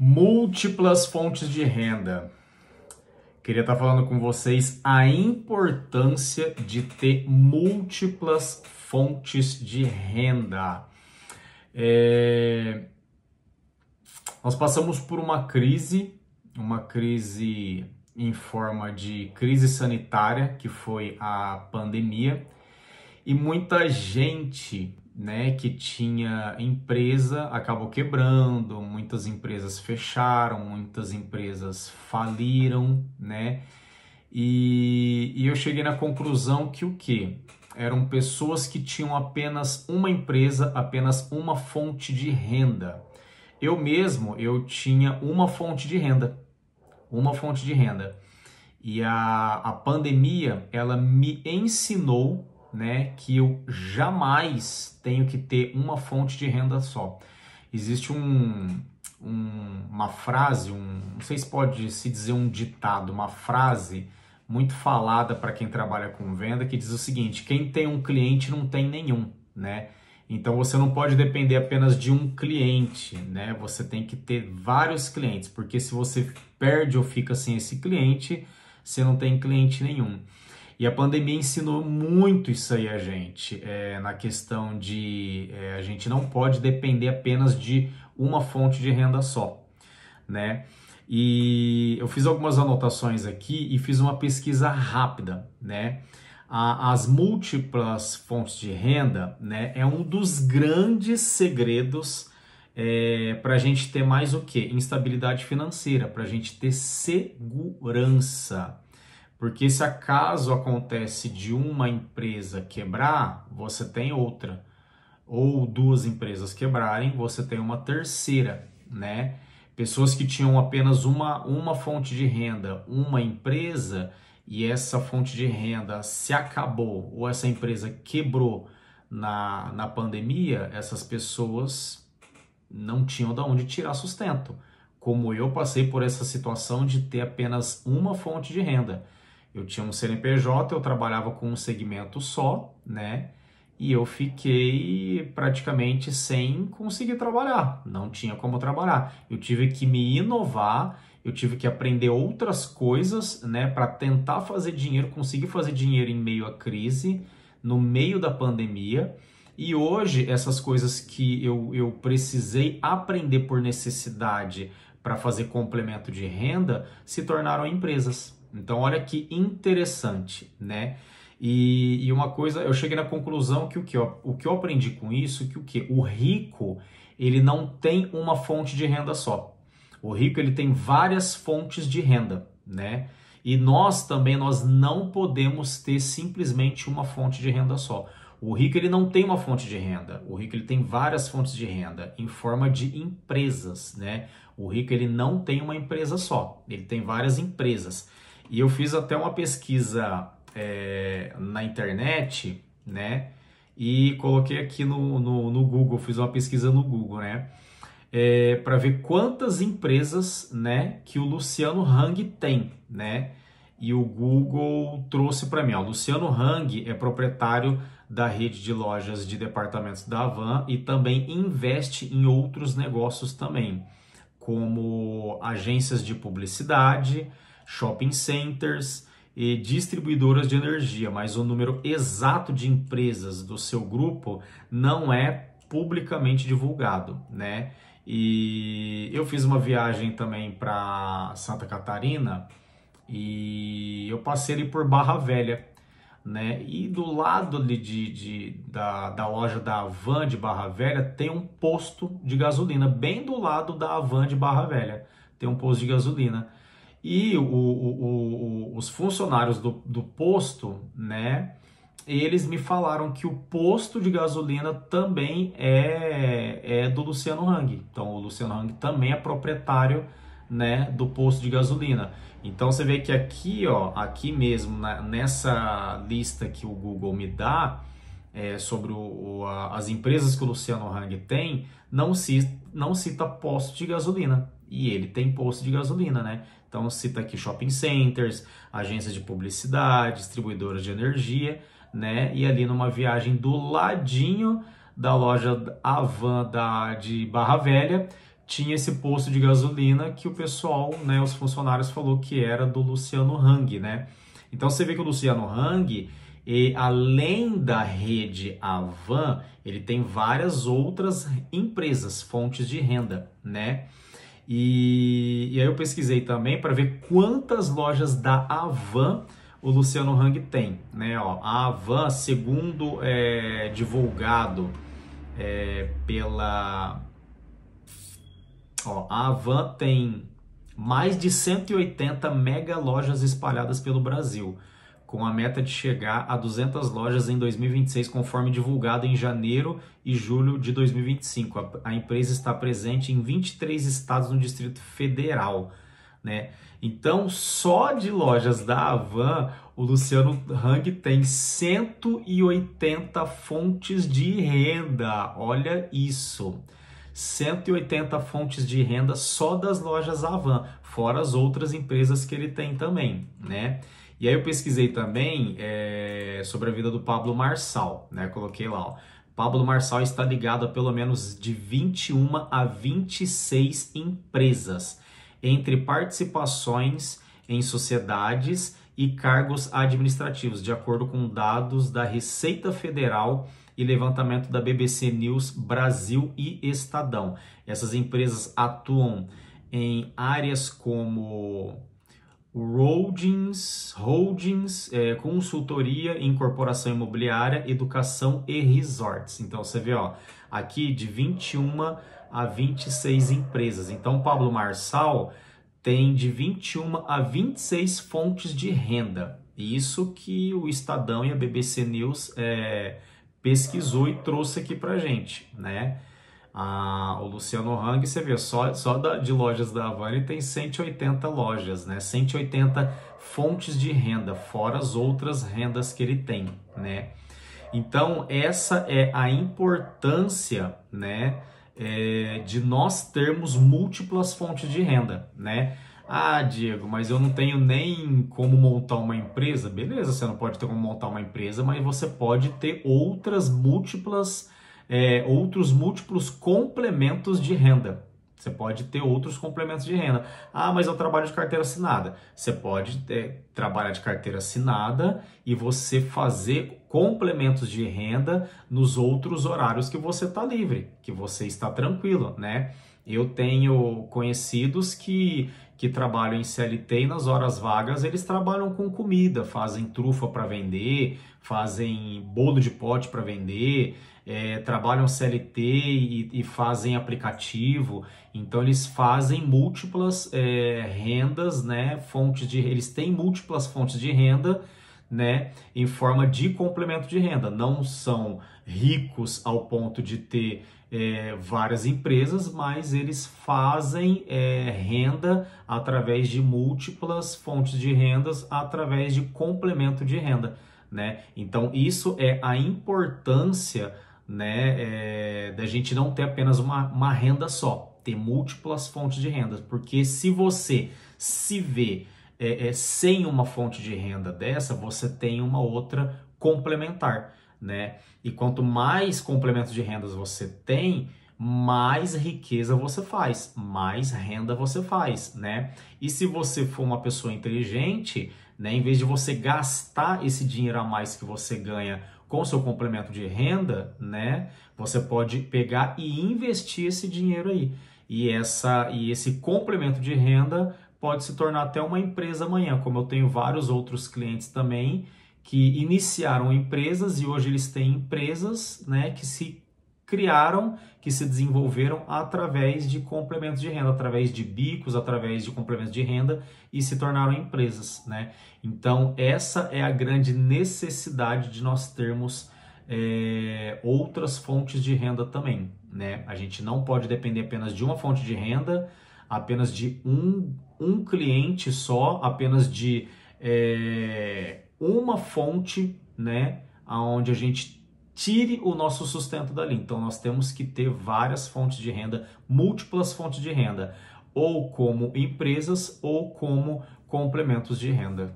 Múltiplas fontes de renda. Queria estar falando com vocês a importância de ter múltiplas fontes de renda. Nós passamos por uma crise em forma de crise sanitária, que foi a pandemia, e muita gente, que tinha empresa acabou quebrando, muitas empresas fecharam, muitas empresas faliram, E eu cheguei na conclusão que o quê? Eram pessoas que tinham apenas uma empresa, apenas uma fonte de renda. Eu tinha uma fonte de renda. E a pandemia, ela me ensinou, que eu jamais tenho que ter uma fonte de renda só. Existe uma frase, não sei se pode se dizer um ditado, uma frase muito falada para quem trabalha com venda, que diz o seguinte: quem tem um cliente não tem nenhum, Então você não pode depender apenas de um cliente, Você tem que ter vários clientes, porque se você perde ou fica sem esse cliente, você não tem cliente nenhum. E a pandemia ensinou muito isso aí a gente, na questão de a gente não pode depender apenas de uma fonte de renda só, E eu fiz algumas anotações aqui e fiz uma pesquisa rápida, As múltiplas fontes de renda, é um dos grandes segredos para a gente ter mais o quê? Instabilidade financeira, para a gente ter segurança. Porque se acaso acontece de uma empresa quebrar, você tem outra. Ou duas empresas quebrarem, você tem uma terceira, Pessoas que tinham apenas uma fonte de renda, uma empresa, e essa fonte de renda se acabou, ou essa empresa quebrou na pandemia, essas pessoas não tinham de onde tirar sustento. Como eu passei por essa situação de ter apenas uma fonte de renda. Eu tinha um CNPJ, eu trabalhava com um segmento só, E eu fiquei praticamente sem conseguir trabalhar, não tinha como trabalhar. Eu tive que me inovar, eu tive que aprender outras coisas, para tentar fazer dinheiro, conseguir fazer dinheiro em meio à crise, no meio da pandemia. E hoje, essas coisas que eu precisei aprender por necessidade para fazer complemento de renda, se tornaram empresas. Então, olha que interessante, E uma coisa, eu cheguei na conclusão que o que eu aprendi com isso, o rico, ele não tem uma fonte de renda só. O rico, ele tem várias fontes de renda, E nós não podemos ter simplesmente uma fonte de renda só. O rico, ele não tem uma fonte de renda. O rico, ele tem várias fontes de renda em forma de empresas, O rico, ele não tem uma empresa só. Ele tem várias empresas. E eu fiz até uma pesquisa na internet, E coloquei aqui no Google, fiz uma pesquisa no Google, para ver quantas empresas, que o Luciano Hang tem, E o Google trouxe para mim, o Luciano Hang é proprietário da rede de lojas de departamentos da Havan e também investe em outros negócios também, como agências de publicidade, shopping centers e distribuidoras de energia, mas o número exato de empresas do seu grupo não é publicamente divulgado, E eu fiz uma viagem também para Santa Catarina e eu passei ali por Barra Velha, E do lado ali da loja da Havan de Barra Velha tem um posto de gasolina, bem do lado da Havan de Barra Velha tem um posto de gasolina. E os funcionários do posto, eles me falaram que o posto de gasolina também é do Luciano Hang. Então, o Luciano Hang também é proprietário, do posto de gasolina. Então, você vê que aqui mesmo, nessa lista que o Google me dá, sobre as empresas que o Luciano Hang tem, não cita posto de gasolina. E ele tem posto de gasolina, Então cita aqui shopping centers, agências de publicidade, distribuidoras de energia, E ali numa viagem do ladinho da loja Havan de Barra Velha, tinha esse posto de gasolina que o pessoal, né, os funcionários falou que era do Luciano Hang, né? Então você vê que o Luciano Hang, além da rede Avan, ele tem várias outras empresas, fontes de renda, né? E aí eu pesquisei também para ver quantas lojas da Avan o Luciano Hang tem, né? Ó, a Avan, segundo divulgado pela... Ó, a Avan tem mais de 180 mega lojas espalhadas pelo Brasil, com a meta de chegar a 200 lojas em 2026, conforme divulgado em janeiro e julho de 2025. A empresa está presente em 23 estados no Distrito Federal, né? Então, só de lojas da Avan, o Luciano Hang tem 180 fontes de renda. Olha isso! 180 fontes de renda só das lojas Avan, fora as outras empresas que ele tem também, né? E aí eu pesquisei também sobre a vida do Pablo Marçal, né? Coloquei lá, ó. Pablo Marçal está ligado a pelo menos de 21 a 26 empresas, entre participações em sociedades e cargos administrativos, de acordo com dados da Receita Federal e levantamento da BBC News Brasil e Estadão. Essas empresas atuam em áreas como holdings, consultoria, incorporação imobiliária, educação e resorts. Então você vê, ó, aqui de 21 a 26 empresas. Então Pablo Marçal tem de 21 a 26 fontes de renda. Isso que o Estadão e a BBC News pesquisou e trouxe aqui pra gente, né? O Luciano Hang, você vê, só de lojas da Avan ele tem 180 lojas, né? 180 fontes de renda, fora as outras rendas que ele tem, né? Então, essa é a importância, né, de nós termos múltiplas fontes de renda, né? Ah, Diego, mas eu não tenho nem como montar uma empresa. Beleza, você não pode ter como montar uma empresa, mas você pode ter outros múltiplos complementos de renda. Você pode ter outros complementos de renda. Ah, mas eu trabalho de carteira assinada. Você pode trabalhar de carteira assinada e você fazer complementos de renda nos outros horários que você está livre, que você está tranquilo, né? Eu tenho conhecidos que trabalham em CLT e nas horas vagas eles trabalham com comida, fazem trufa para vender, fazem bolo de pote para vender, trabalham CLT e fazem aplicativo. Então eles fazem múltiplas rendas, né? Eles têm múltiplas fontes de renda, né, em forma de complemento de renda. Não são ricos ao ponto de ter várias empresas, mas eles fazem renda através de múltiplas fontes de rendas, através de complemento de renda, né? Então isso é a importância, né, da gente não ter apenas uma renda só, ter múltiplas fontes de renda, porque se você se vê sem uma fonte de renda dessa, você tem uma outra complementar, né? E quanto mais complementos de rendas você tem, mais riqueza você faz, mais renda você faz, né? E se você for uma pessoa inteligente, né, em vez de você gastar esse dinheiro a mais que você ganha com o seu complemento de renda, né, você pode pegar e investir esse dinheiro aí. E esse complemento de renda pode se tornar até uma empresa amanhã, como eu tenho vários outros clientes também que iniciaram empresas e hoje eles têm empresas, né, que se criaram, que se desenvolveram através de complementos de renda, através de bicos, através de complementos de renda e se tornaram empresas, né? Então essa é a grande necessidade de nós termos outras fontes de renda também, né? A gente não pode depender apenas de uma fonte de renda, apenas de um cliente só, apenas de uma fonte, né, onde a gente tire o nosso sustento dali. Então nós temos que ter várias fontes de renda, múltiplas fontes de renda, ou como empresas ou como complementos de renda.